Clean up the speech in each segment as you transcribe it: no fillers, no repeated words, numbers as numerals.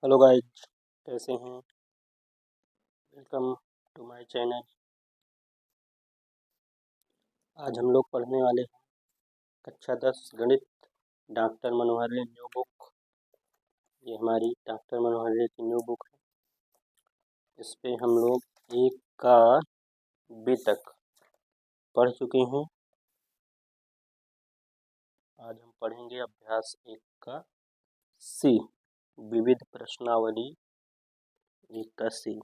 Hello guys, कैसे हैं? Welcome to my channel. आज हम लोग पढ़ने वाले हैं कक्षा 10 गणित, डॉक्टर मनोहर रे न्यू बुक। ये हमारी डॉक्टर मनोहर रे की न्यू बुक है। इस पे हम लोग एक का बी तक पढ़ चुके हैं। आज हम पढ़ेंगे अभ्यास 1 का सी, विविध प्रश्नावली 1 का सी।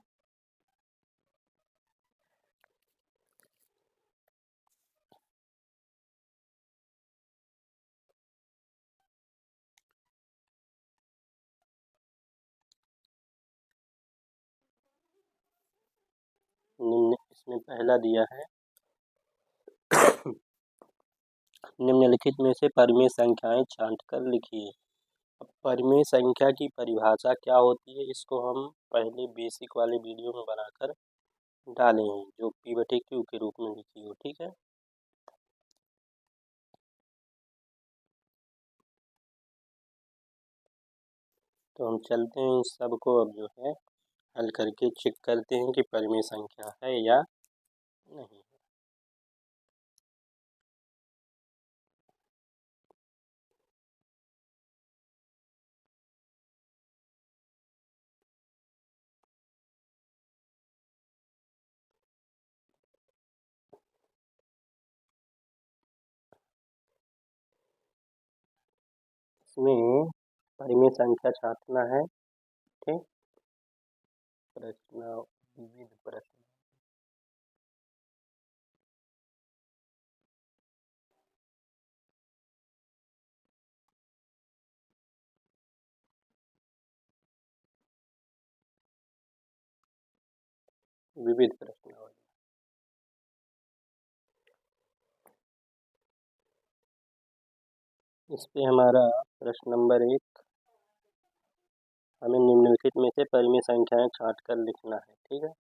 निम्न इसमें पहला दिया है निम्नलिखित में से परिमेय संख्याएं छांटकर लिखिए। अब परिमेय संख्या की परिभाषा क्या होती है, इसको हम पहले बेसिक वाले वीडियो में बनाकर डाले हैं, जो P/Q के रूप में लिखी हो। ठीक है, तो हम चलते हैं इस सब को अब जो है हल करके चेक करते हैं कि परिमेय संख्या है या नहीं। इसमें परिमेय संख्या छांटना है। ठीक, प्रश्न, विविध प्रश्न, विविध प्रश्न। इस पे हमारा प्रश्न नंबर 1, हमें निम्नलिखित में से परिमेय संख्याएं छांटकर लिखना है। ठीक है,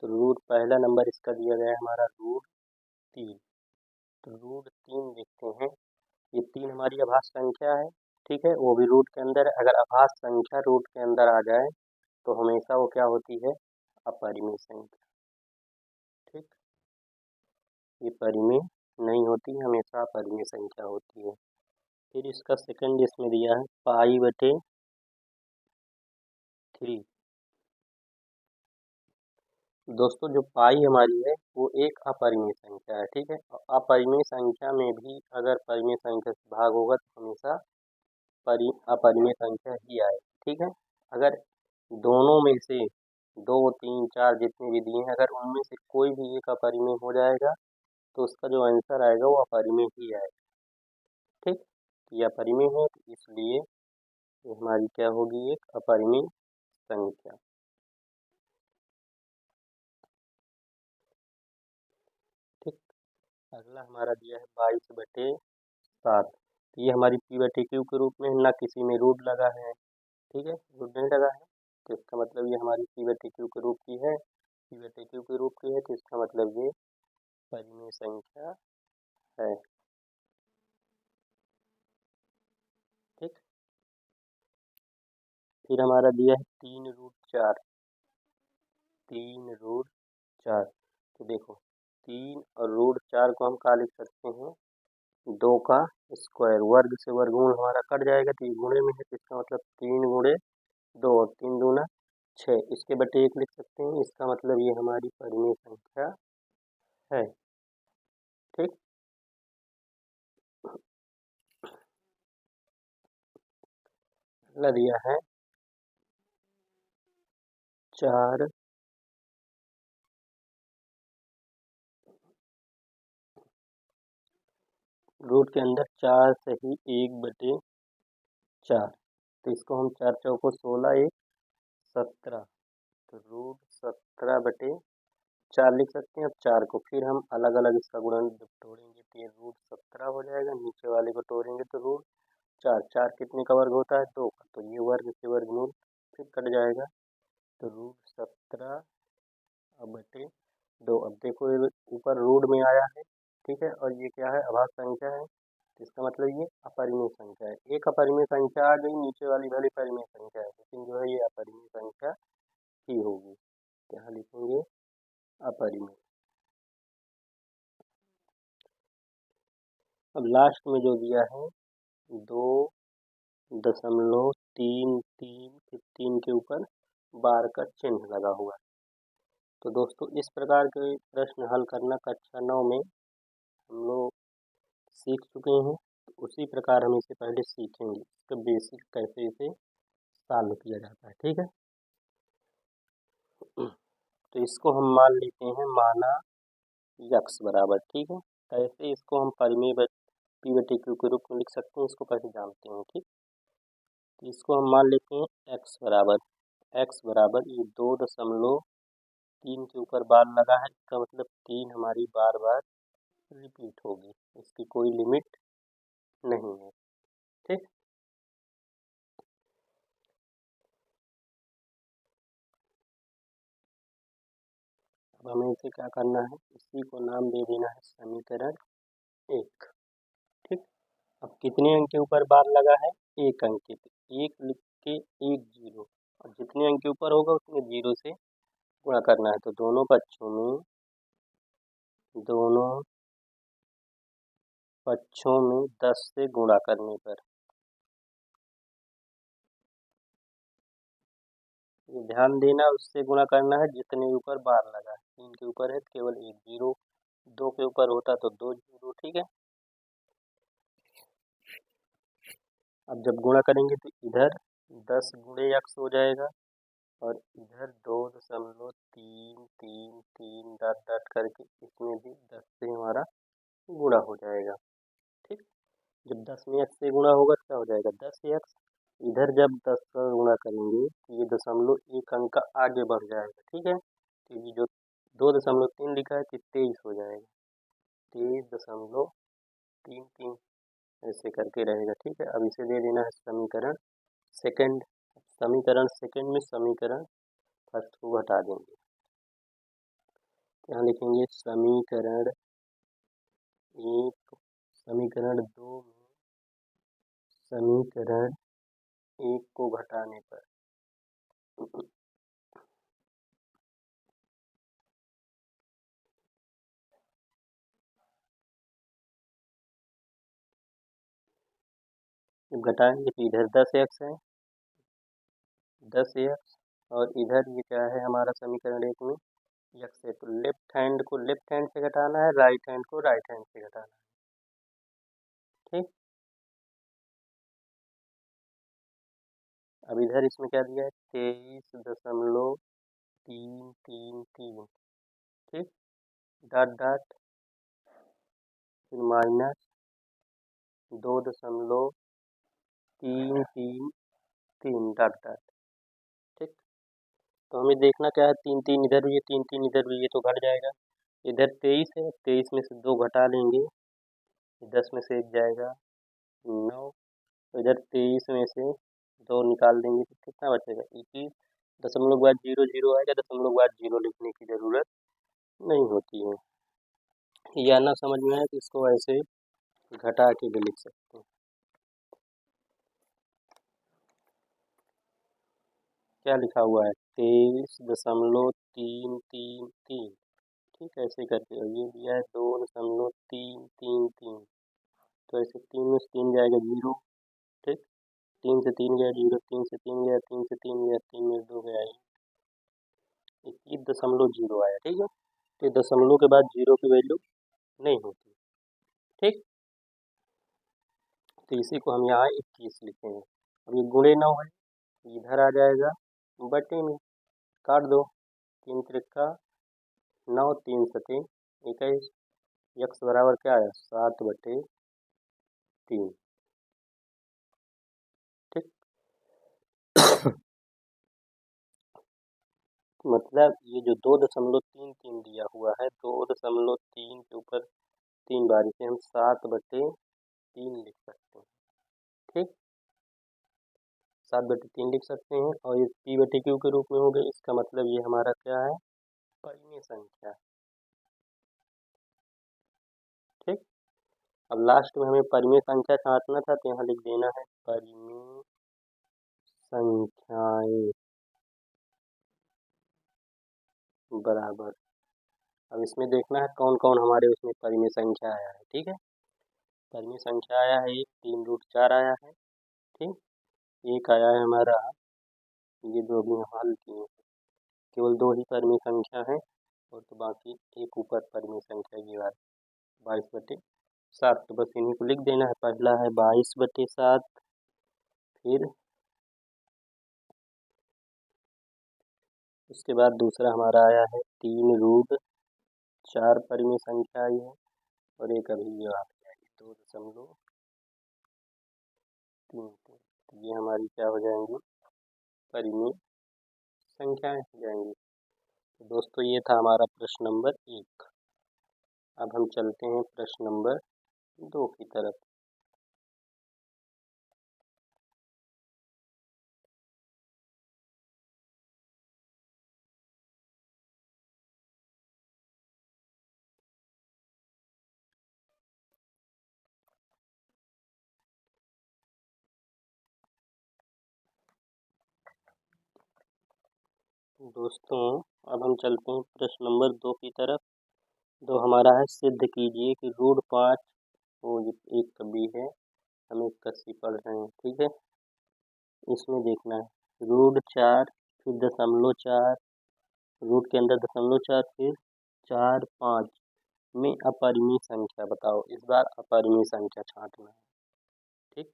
तो रूट पहला नंबर इसका दिया गया है हमारा √3। तो √3 देखते हैं। ये 3 हमारी अभाज्य संख्या है। ठीक है, वो भी रूट के अंदर है। अगर अभाज्य संख्या रूट के अंदर आ जाए तो हमेशा वो क्या होती है, अपरिमेय संख्या। ठीक, ये परिमेय नहीं होती, हमेशा अपरिमेय संख्या होती है। फिर इसका सेकंड इसमें दिया है π/3। दोस्तों, जो पाई हमारी है वो एक अपरिमेय संख्या है। ठीक है, और अपरिमेय संख्या में भी अगर परिमेय संख्या से भाग होगा तो हमेशा अपरिमेय संख्या ही आए। ठीक है, अगर दोनों में से 2, 3, 4 जितने भी दिए हैं, अगर उनमें से कोई भी एक अपरिमेय हो जाएगा तो उसका जो आंसर आएगा वो अपरिमेय ही आएगा। ठीक, ये अपरिमेय है तो इसलिए ये हमारी क्या होगी, एक अपरिमेय संख्या। ठीक, अगला हमारा दिया है 22/7। तो ये हमारी P/Q के रूप में है, ना किसी में रूट लगा है। ठीक है, रूट नहीं लगा है तो इसका मतलब ये हमारी P/Q के रूप की है। P/Q के रूप की है तो इसका मतलब ये परिमेय संख्या है। ठीक, फिर हमारा दिया है 3√4। 3√4, तो देखो 3 और √4 को हम क्या लिख सकते हैं, 2 का स्क्वायर। वर्ग से वर्गमूल हमारा कट जाएगा तो ये गुणे में है, तो इसका मतलब 3 × 2 और 3×2 = 6। इसके बटे 1 लिख सकते हैं, इसका मतलब ये हमारी परिमेय संख्या है। ठीक, अगला दिया है 4, रूट के अंदर 4 सही 1/4। तो इसको हम 4 चौको 16, 1 17, तो √17/4 लिख सकते हैं। अब 4 को फिर हम अलग अलग इसका गुणन जब तोड़ेंगे तो ये √17 हो जाएगा। नीचे वाले को तोड़ेंगे तो √4। 4 कितने का वर्ग होता है, 2 का, तो ये वर्ग से वर्गमूल फिर कट जाएगा। तो √17/2। अब देखो ये ऊपर रूट में आया है। ठीक है, और ये क्या है, अभाज्य संख्या है, तो इसका मतलब ये अपरिमेय संख्या है। एक अपरिमेय संख्या आ गई, नीचे वाली भले परिमेय संख्या है लेकिन जो है ये ही होगी। यहाँ लिखेंगे अपरिमेय। अब लास्ट में जो दिया है 2.33, फिर 3 के ऊपर बार का चिन्ह लगा हुआ है। तो दोस्तों इस प्रकार के प्रश्न हल करना कक्षा 9 में हम लोग सीख चुके हैं। तो उसी प्रकार हम इसे पहले सीखेंगे, इसका बेसिक कैसे इसे सॉल्व किया जाता है। ठीक है, तो इसको हम मान लेते हैं माना यक्स बराबर। ठीक है, कैसे इसको हम परिमेय पी बटे क्यू के रूप में लिख सकते हैं, इसको कैसे जानते हैं। ठीक, तो इसको हम मान लेते हैं एक्स बराबर ये 2.3 के ऊपर बार लगा है, इसका मतलब 3 हमारी बार बार रिपीट होगी, इसकी कोई लिमिट नहीं है। ठीक, अब हमें इसे क्या करना है, इसी को नाम दे देना है समीकरण 1। ठीक, अब कितने अंक के ऊपर बार लगा है, 1 अंक के, तो 1 लिख के 1 0, और जितने अंक के ऊपर होगा उसमें 0 से गुणा करना है। तो दोनों पक्षों में 10 से गुणा करने पर, ये ध्यान देना, उससे गुणा करना है जितने ऊपर बार लगा है। 3 के ऊपर है तो केवल 1 0, 2 के ऊपर होता तो 2 0। ठीक है, अब जब गुणा करेंगे तो इधर 10 गुणे x हो जाएगा, और इधर 2.333 डॉट डॉट करके इसमें भी 10 से हमारा गुणा हो जाएगा। ठीक, जब 10 में x से गुणा होगा तो क्या हो जाएगा 10x। इधर जब 10 का गुणा करेंगे तो ये 1 अंक का आगे बढ़ जाएगा। ठीक है, तो ये जो 2.3 लिखा है तो 23 हो जाएगा, 23.33 ऐसे करके रहेगा। ठीक है, अब इसे दे देना है समीकरण सेकंड। समीकरण सेकंड में समीकरण फर्स्ट को घटा देंगे, यहाँ लिखेंगे समीकरण 1, समीकरण 2 में समीकरण 1 को घटाने पर जब घटाएंगे तो इधर 10x है, 10x, और इधर ये क्या है हमारा समीकरण 1 में x है। तो लेफ्ट हैंड को लेफ्ट हैंड से घटाना है, राइट हैंड को राइट हैंड से घटाना है। ठीक, अब इधर इसमें क्या दिया है 23.333। ठीक, डॉट डॉट, फिर माइनस 2.333 डॉट डॉट। ठीक, तो हमें देखना क्या है, 3 3 इधर भी है, 3 3 इधर भी है, तो घट जाएगा। इधर 23 है, 23 में से 2 घटा लेंगे, 10 में से 1 जाएगा 9, तो इधर 23 में से 2 निकाल देंगे तो कितना बचेगा 21। दशमलव के बाद 0 0 आएगा, दशमलव के बाद 0 लिखने की ज़रूरत नहीं होती है। या ना समझ में आए तो इसको ऐसे घटा के भी लिख सकते हैं। क्या लिखा हुआ है 23.333। ठीक है, ऐसे करके, और ये दिया है 2.333, तो ऐसे 3 में से 3 जाएगा 0। ठीक, 3 से 3 गया 0, 3 से 3 गया, 3 से 3 गया, 3 में 2 गया, 21.0 आया। ठीक है, तो दशमलव के बाद 0 की वैल्यू नहीं होती। ठीक, तो इसी को हम यहाँ 21 लिखेंगे। अब ये गुणे 9 है, इधर आ जाएगा बटे में, काट दो, 3 त्रिका 9, 3 सते 21, यक्स बराबर क्या आया 7/3। ठीक, मतलब ये जो 2.33 दिया हुआ है, 2.3 के ऊपर 3 बार, इसे हम 7/3 लिख सकते हैं। ठीक, 7/3 लिख सकते हैं, और ये p/q के रूप में हो गए, इसका मतलब ये हमारा क्या है परिमेय संख्या। ठीक, अब लास्ट में हमें परिमेय संख्या छांटना था, तो यहाँ लिख देना है परिमेय संख्याएं। बराबर। अब इसमें देखना है कौन कौन हमारे उसमें परिमेय संख्या आया है। ठीक है, परिमेय संख्या आया है 1, 3√4 आया है। ठीक, एक आया है हमारा, ये जो अभी हम हल किए, केवल 2 ही परिमेय संख्या है और तो बाकी एक ऊपर परिमेय संख्या ये वाला 22/7। तो बस इन्हीं को लिख देना है। पहला है 22/7, फिर उसके बाद दूसरा हमारा आया है 3√4 परिमेय संख्या आई है, और एक अभी ये आ जाएगी 2.33। तो ये हमारी क्या हो जाएंगी, परिमेय संख्याएं हो जाएंगी। तो दोस्तों ये था हमारा प्रश्न नंबर 1। अब हम चलते हैं प्रश्न नंबर 2 की तरफ। दोस्तों अब हम चलते हैं प्रश्न नंबर 2 की तरफ। तो हमारा है, सिद्ध कीजिए कि √5 वो एक कभी है, हम एक कस्सी पढ़ रहे हैं। ठीक है, इसमें देखना है √4 फिर 0.4, रूट के अंदर 0.4, फिर 4, 5 में अपरिमेय संख्या बताओ। इस बार अपरिमेय संख्या छांटना है। ठीक,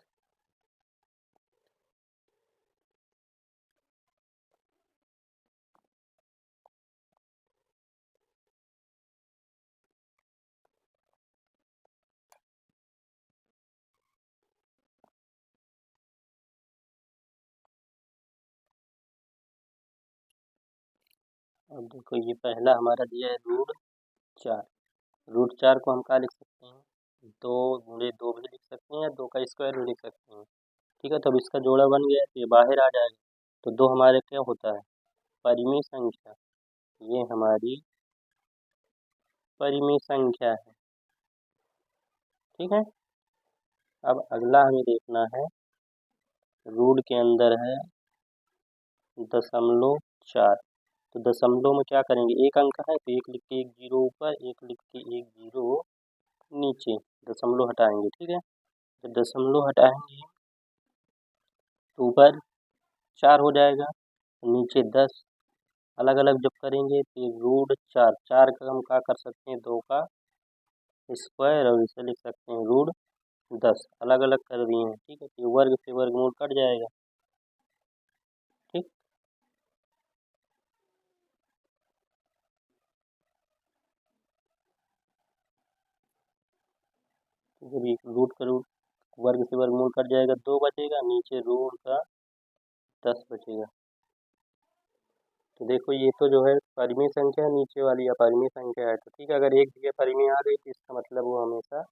अब देखो ये पहला हमारा दिया है √4। √4 को हम क्या लिख सकते हैं, 2 भी लिख सकते हैं या 2 का स्क्वायर भी लिख सकते हैं। ठीक है, तो अब इसका जोड़ा बन गया तो ये बाहर आ जाएगा। तो 2 हमारे क्या होता है, परिमेय संख्या। ये हमारी परिमेय संख्या है। ठीक है, अब अगला हमें देखना है, रूट के अंदर है 0.4। तो दशमलव में क्या करेंगे, एक अंक है तो एक लिख के एक जीरो ऊपर, एक लिख के एक जीरो नीचे, दशमलव हटाएंगे। ठीक है, तो दशमलव हटाएंगे तो ऊपर 4 हो जाएगा, नीचे 10। अलग अलग जब करेंगे तो √4, 4 का हम क्या कर सकते हैं, 2 का स्क्वायर, और इसे लिख सकते हैं √10। अलग अलग कर दिए हैं। ठीक है, तो वर्ग से वर्गमूल कट जाएगा। ठीक, तो जब एक रूट का रूट वर्ग से वर्गमूल कट जाएगा, 2 बचेगा, नीचे रूट का 10 बचेगा। तो देखो ये तो जो है परिमेय संख्या है, नीचे वाली अपरिमेय संख्या है। तो ठीक है, अगर एक जगह परिमेय आ गई तो इसका मतलब वो हमेशा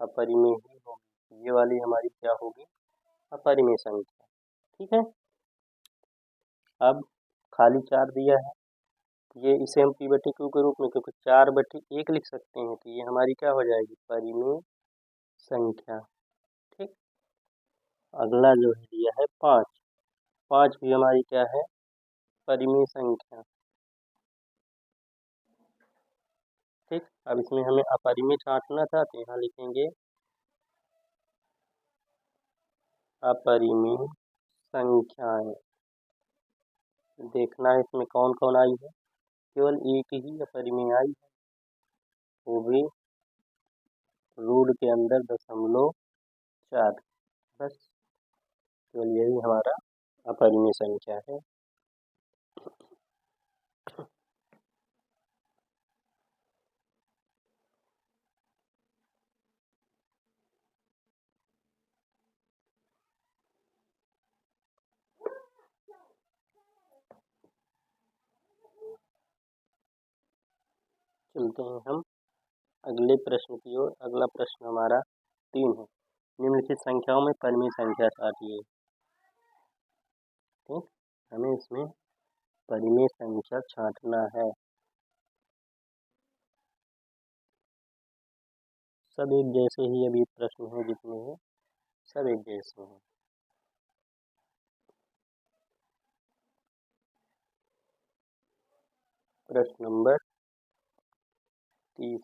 अपरिमेय ही होगी। ये वाली हमारी क्या होगी, अपरिमेय संख्या। ठीक है, अब खाली 4 दिया है, ये इसे हम p/q के रूप में, क्योंकि 4/1 लिख सकते हैं, तो ये हमारी क्या हो जाएगी, परिमेय संख्या। ठीक, अगला जो है दिया है 5। 5 भी हमारी क्या है, परिमेय संख्या। ठीक, अब इसमें हमें अपरिमेय छांटना था, तो यहाँ लिखेंगे अपरिमेय संख्याएं। देखना है इसमें कौन कौन आई है, केवल एक ही अपरिमेय आई है, वो भी रूट के अंदर 0.4। बस केवल यही हमारा अपरिमेय संख्या है। चलते हैं हम अगले प्रश्न की ओर। अगला प्रश्न हमारा 3 है, निम्नलिखित संख्याओं में परिमेय संख्या छाटिए। ठीक, हमें इसमें परिमेय संख्या छांटना है। सब एक जैसे ही अभी प्रश्न हैं, जितने हैं सब एक जैसे हैं। प्रश्न नंबर 3।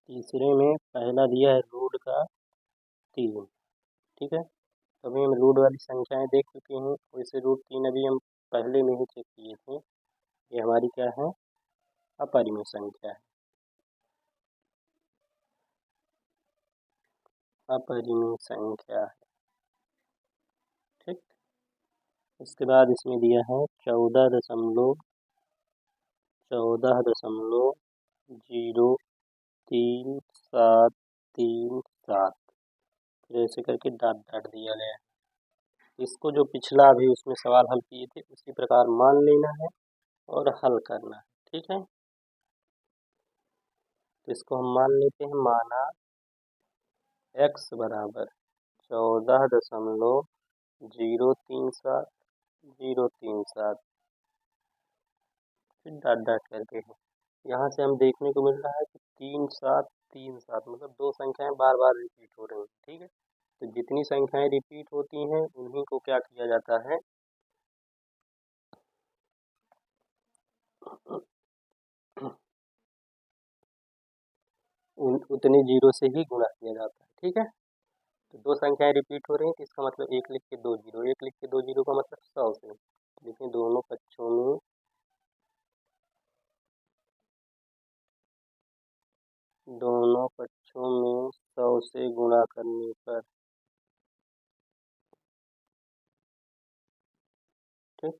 तीसरे में पहला दिया है रूट का 3। ठीक है, अभी हम रूट वाली संख्याएं देख चुके हैं, वैसे रूट 3 अभी हम पहले में ही चेक किए थे। ये हमारी क्या है, अपरिमेय संख्या है, अपरिमेय संख्या है। ठीक, इसके बाद इसमें दिया है 14.03737, फिर ऐसे करके डॉट डॉट दिया गया है। इसको जो पिछला अभी उसमें सवाल हल किए थे उसी प्रकार मान लेना है और हल करना है। ठीक है, तो इसको हम मान लेते हैं, माना x बराबर 14.037 फिर डॉट डॉट करके है। यहाँ से हम देखने को मिल रहा है कि 3737 मतलब दो संख्याएं बार बार रिपीट हो रही हैं। ठीक है, तो जितनी संख्याएं रिपीट होती हैं उन्हीं को क्या किया जाता है, उतने जीरो से ही गुणा किया जाता है। ठीक है, तो दो संख्याएं रिपीट हो रही हैं तो इसका मतलब एक लिख के दो जीरो, एक लिख के दो जीरो का मतलब 100 से। देखिए दोनों पक्षों में दोनों पक्षों में 100 से गुणा करने पर, ठीक,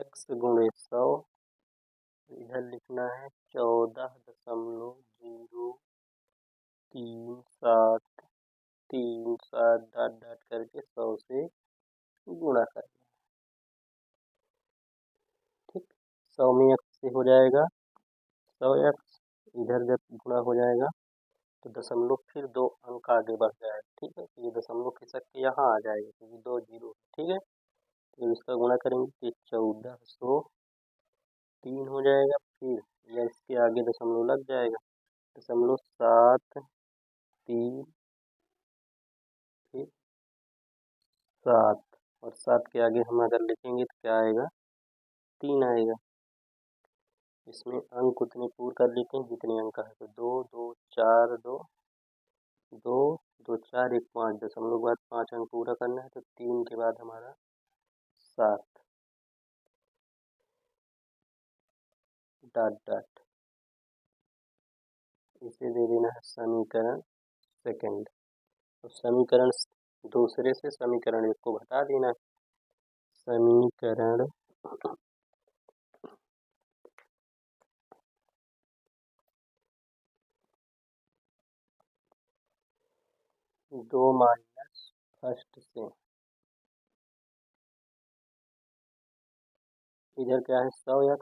x गुणे 100, इधर लिखना है 14.03737 डॉट डॉट करके 100 से गुणा करना। ठीक, 100 में x से हो जाएगा 100x, इधर जब गुणा हो जाएगा तो दशमलव फिर दो अंक आगे बढ़ जाएगा। ठीक है, तो ये दशमलव खिसक के यहाँ आ जाएगा क्योंकि दो जीरो। ठीक है, तो इसका गुणा करेंगे तो 1403 हो जाएगा, फिर या इसके आगे दशमलव लग जाएगा, 0.73 फिर 7, और 7 के आगे हम अगर लिखेंगे तो क्या आएगा, 3 आएगा। इसमें अंक उतने पूर्ण कर लेते हैं जितने अंक है, तो 2 2 4 2 2 2 4 1 5, दशमलव के बाद 5 अंक पूरा करना है, तो 3 के बाद हमारा 7 डॉट डॉट, इसे दे देना है समीकरण सेकंड। तो समीकरण दूसरे से समीकरण एक को घटा देना है, समीकरण 2 माइनस फर्स्ट से, इधर क्या है 100x,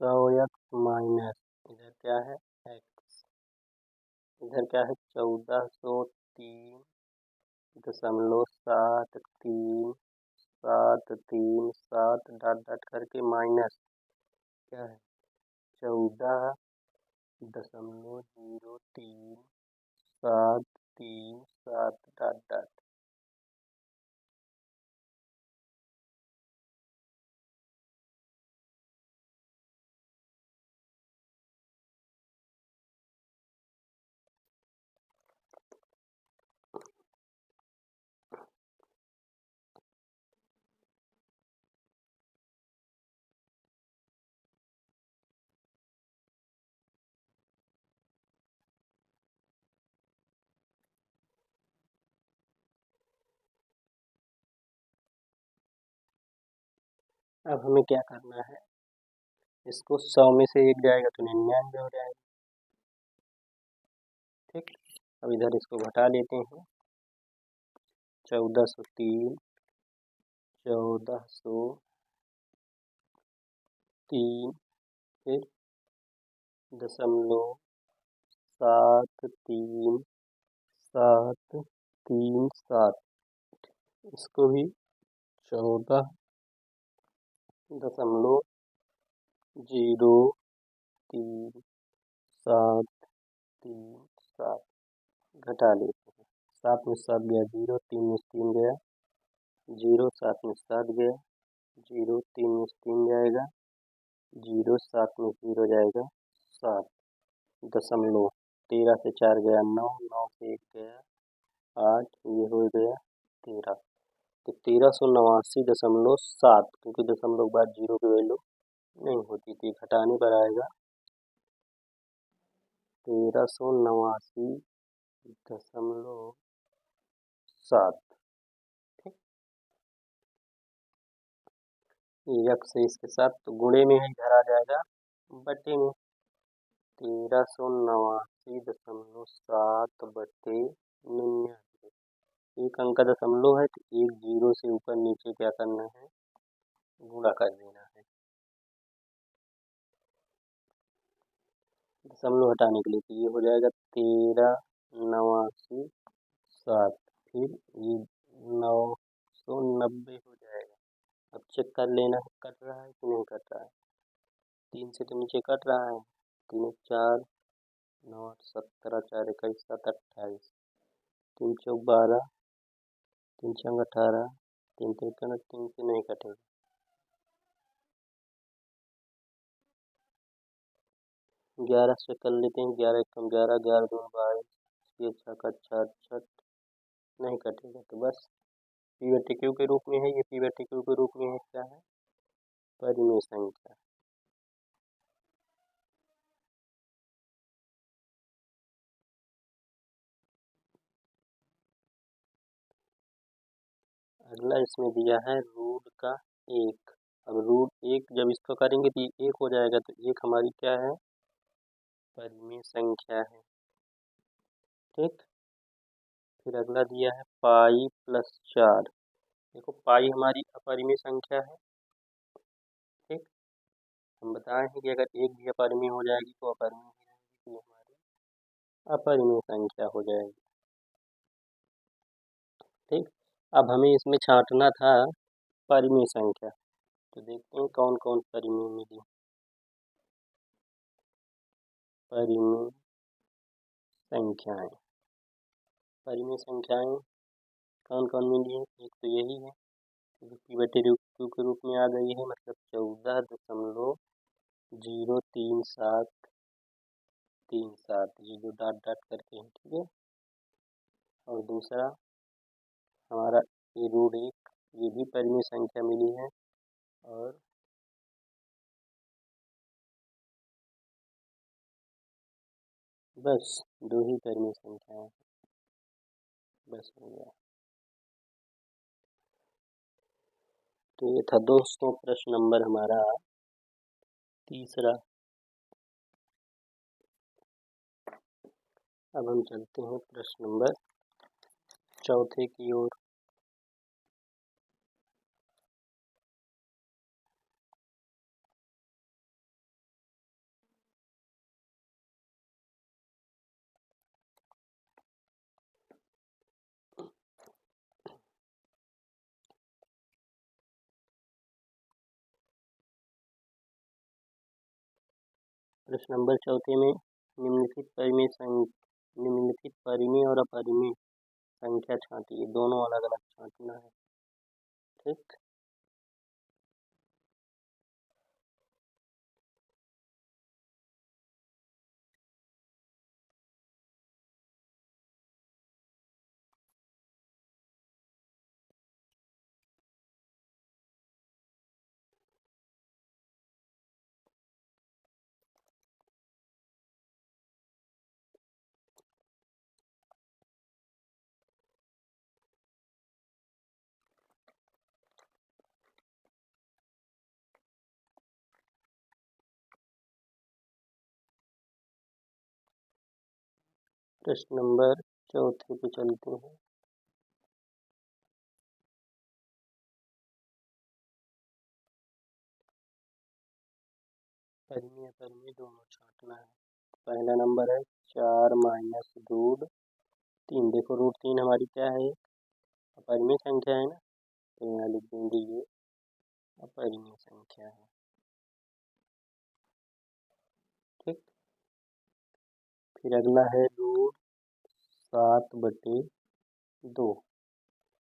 100x माइनस इधर क्या है x, इधर क्या है 1403.7337 डॉट डॉट करके माइनस क्या है 14.03737 डॉट डॉट। अब हमें क्या करना है, इसको 100 में से एक जाएगा तो 99 हो जाएगा। ठीक, अब इधर इसको घटा लेते हैं, 1403 1403 फिर दशमलव 737 0.37, इसको भी 14.03737 घटा लेते हैं। 7 में 7 गया 0, 3 में 3 गया 0, 7 में 7 गया 0, 3 में 3 जाएगा 0, 7 में 0 जाएगा 7, 13 से 4 गया 9, 9 से 1 गया 8, ये हो गया 13। तो 1389.7, क्योंकि दशमलव के बाद 0 की वैल्यू नहीं होती थी, घटाने पर आएगा 1389.7। यक्स से इसके साथ तो गुणे में ही इधर आ जाएगा बटे में, 1389.7 बटे 99। एक अंक का दशमलव है तो एक जीरो से ऊपर नीचे क्या करना है, गुणा कर देना है दशमलव हटाने के लिए। तो ये हो जाएगा 1389.7, फिर ये 990 हो जाएगा। अब चेक कर लेना है कट रहा है कि नहीं कट रहा है। 3 से तो नीचे कट रहा है, 3 4 9 8 17 4 21 7 28, 3 चौक 12, 3 छंग 18, 3 तिरकन 3 से नहीं कटेगा। 11 से कर लेते हैं, 11 कम 11, 11 दूनी 22, ये 6 का 4 6 नहीं कटेगा। तो बस पी बटे क्यू के रूप में है, ये पी बटे क्यू के रूप में है, क्या है, परिमेय संख्या। अगला इसमें दिया है रूट का 1। अब रूट 1 जब इसको करेंगे तो ये 1 हो जाएगा, तो 1 हमारी क्या है, परिमेय संख्या है। ठीक, फिर अगला दिया है पाई प्लस 4। देखो पाई हमारी अपरिमेय संख्या है। ठीक, हम बताए हैं कि अगर एक भी अपरिमेय हो जाएगी तो अपरिमेय हो जाएगी, तो ये हमारी अपरिमेय संख्या हो जाएगी। ठीक, अब हमें इसमें छांटना था परिमेय संख्या, तो देखते हैं कौन कौन परिमेय मिली। परिमेय संख्याएं, परिमेय संख्याएं कौन कौन मिली है, एक तो यही है जो पी बटे क्यू के रूप में आ गई है, मतलब 14.03737, ये जो डॉट डॉट करके है। ठीक है, और दूसरा हमारा ये रूट 1, ये भी परिमेय संख्या मिली है, और बस 2 ही परिमेय संख्याएं, बस हो गया। तो ये था दोस्तों प्रश्न नंबर हमारा तीसरा। अब हम चलते हैं प्रश्न नंबर चौथे की ओर। प्रश्न नंबर चौथे में निम्नलिखित परिमेय और अपरिमेय संख्या छांटिए, दोनों अलग अलग छांटना है। ठीक, प्रश्न नंबर चौथे पे चलते हैं। परिमेय अपरिमेय दोनों छांटना है। पहला नंबर है 4 - रूट 3। देखो रूट 3 हमारी क्या है, अपरिमेय संख्या है ना, तो यहाँ लिख देंगे ये अपरिमेय संख्या है। ठीक, फिर अगला है रूट 7/2।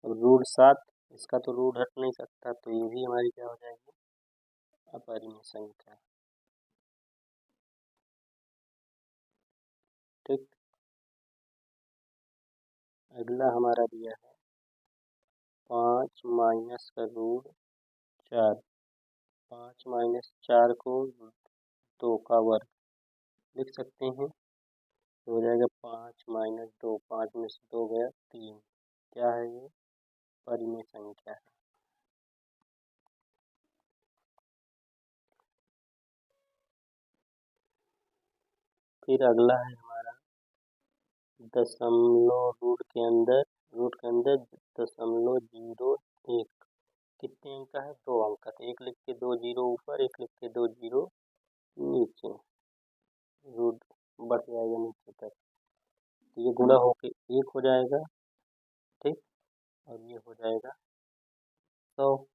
अब रूट 7 इसका तो रूट हट नहीं सकता, तो ये भी हमारी क्या हो जाएगी, अपरिमेय संख्या। ठीक, अगला हमारा दिया है 5 माइनस का रूट 4। 5 माइनस 4 को 2 का वर्ग लिख सकते हैं, तो हो जाएगा 5 माइनस 2, 5 में से 2 गया 3। क्या है ये, परिमेय संख्या है। फिर अगला है हमारा दशमलव रूट के अंदर 0.01। कितने अंक का है, 2 अंक का, तो एक लिख के 2 जीरो ऊपर, एक लिख के 2 जीरो नीचे, रूट बढ़ जाएगा नीचे तक, तो ये गुणा होके 1 हो जाएगा। ठीक, और ये हो जाएगा 100।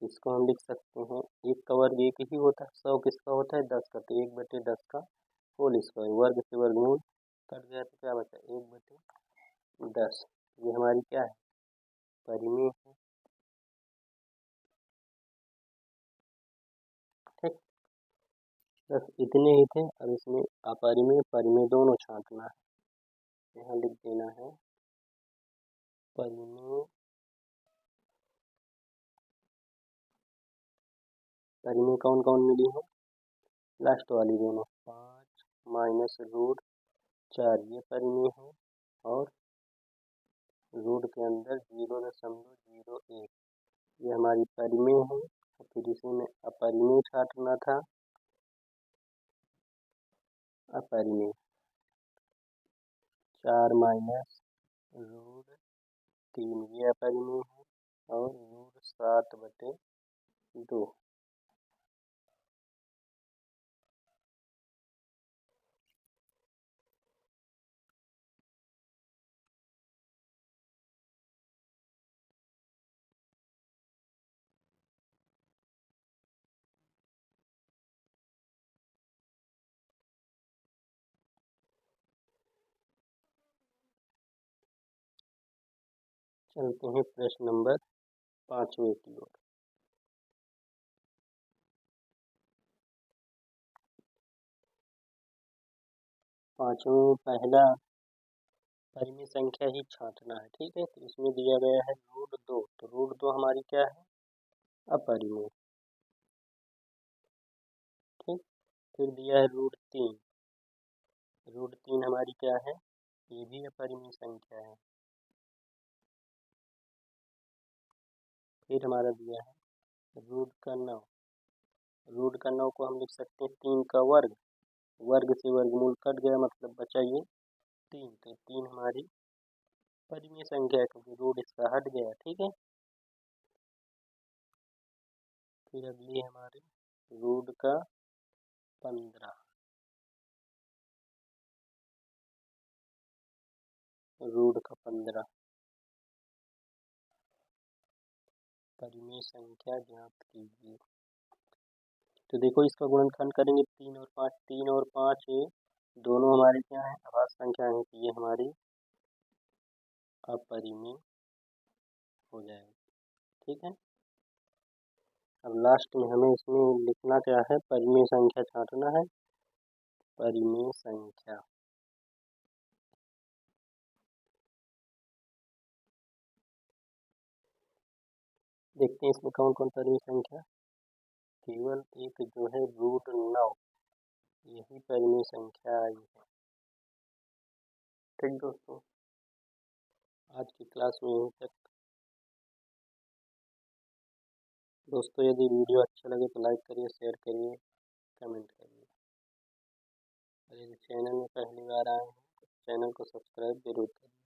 इसको हम लिख सकते हैं, 1 का वर्ग 1 ही होता है, 100 किसका होता है, 10 का, तो 1/10 का होल स्क्वायर, वर्ग से वर्गमूल कट गया तो क्या बचा, 1/10। ये हमारी क्या है, परिमेय है। ठीक, बस इतने ही थे। अब इसमें अपरिमेय परिमेय दोनों छांटना है। यहाँ लिख देना है परिमेय, परिमेय कौन कौन मिली है, लास्ट वाली दोनों, 5 माइनस रूट 4 ये परिमेय है, और रूट के अंदर 0.01 ये हमारी परिमेय है। फिर इसी में अपरिमेय छांटना था, अपरिमेय 4 माइनस रूट 3 ये अपरिमेय है, और रूट 7/2। चलते हैं प्रश्न नंबर 5वें की ओर। 5वें पहला परिमेय संख्या ही छांटना है। ठीक है, तो इसमें दिया गया है रूट 2, तो रूट 2 हमारी क्या है, अपरिमेय। ठीक, फिर दिया है रूट 3। रूट 3 हमारी क्या है, ये भी अपरिमेय संख्या है। फिर हमारा दिया है रूट का 9। रूट का 9 को हम लिख सकते हैं 3 का वर्ग, वर्ग से वर्गमूल कट गया, मतलब बचा ये 3, तो 3 हमारी परिमेय संख्या है क्योंकि रूट इसका हट गया। ठीक है, फिर अगली है हमारी रूट का 15। रूट का 15 परिमेय संख्या ज्ञात कीजिए। तो देखो इसका गुणनखंड करेंगे 3 और 5, 3 और 5 ये दोनों हमारी क्या है, अभाज्य संख्या है, तो ये हमारी अपरिमेय हो जाएगी। ठीक है, अब लास्ट में हमें इसमें लिखना क्या है, परिमेय संख्या छांटना है, परिमेय संख्या। देखते हैं इसमें कौन कौन परिमेय संख्या, केवल एक जो है रूट 9 यही परिमेय संख्या आई है। ठीक दोस्तों, आज की क्लास में यहीं तक। दोस्तों यदि वीडियो अच्छा लगे तो लाइक करिए, शेयर करिए, कमेंट करिए, और यदि चैनल में पहली बार आए हैं तो चैनल को सब्सक्राइब जरूर करिए।